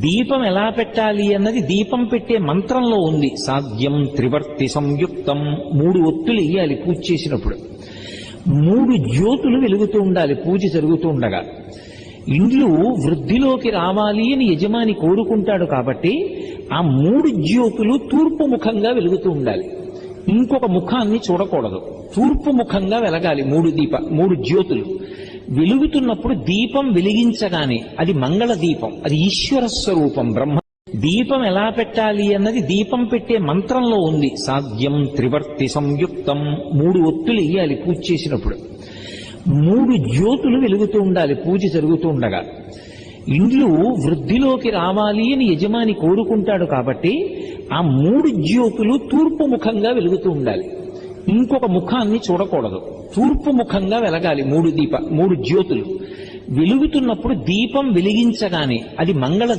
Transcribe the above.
దీపం ఎలా పెట్టాలి అన్నది దీపం పెట్టే మంత్రంలో ఉంది. సాధ్యం త్రివర్తి సంయుక్తం, 3 ఒత్తులు ఇయ్యాలి పూజ చేసినప్పుడు. 3 జ్యోతులు వెలుగుతూ ఉండాలి పూజ జరుగుతూ ఉండగా. ఇండ్లు వృద్ధిలోకి రావాలి అని యజమాని కోరుకుంటాడు కాబట్టి ఆ 3 జ్యోతులు తూర్పు ముఖంగా వెలుగుతూ ఉండాలి. ఇంకొక ముఖాన్ని చూడకూడదు, తూర్పు ముఖంగా వెలగాలి. 3 జ్యోతులు వెలుగుతున్నప్పుడు దీపం వెలిగించగానే అది మంగళ దీపం, అది ఈశ్వర స్వరూపం బ్రహ్మ. దీపం ఎలా పెట్టాలి అన్నది దీపం పెట్టే మంత్రంలో ఉంది. సాధ్యం త్రివర్తి సంయుక్తం, 3 ఒత్తులు ఇయ్యాలి పూజ చేసినప్పుడు. 3 జ్యోతులు వెలుగుతూ ఉండాలి పూజ జరుగుతూ ఉండగా. ఇండ్లు వృద్ధిలోకి రావాలి అని యజమాని కోరుకుంటాడు కాబట్టి ఆ 3 జ్యోతులు తూర్పు ముఖంగా వెలుగుతూ ఉండాలి. ఇంకొక ముఖాన్ని చూడకూడదు, తూర్పు ముఖంగా వెలగాలి. 3 జ్యోతులు వెలుగుతున్నప్పుడు దీపం వెలిగించగానే అది మంగళ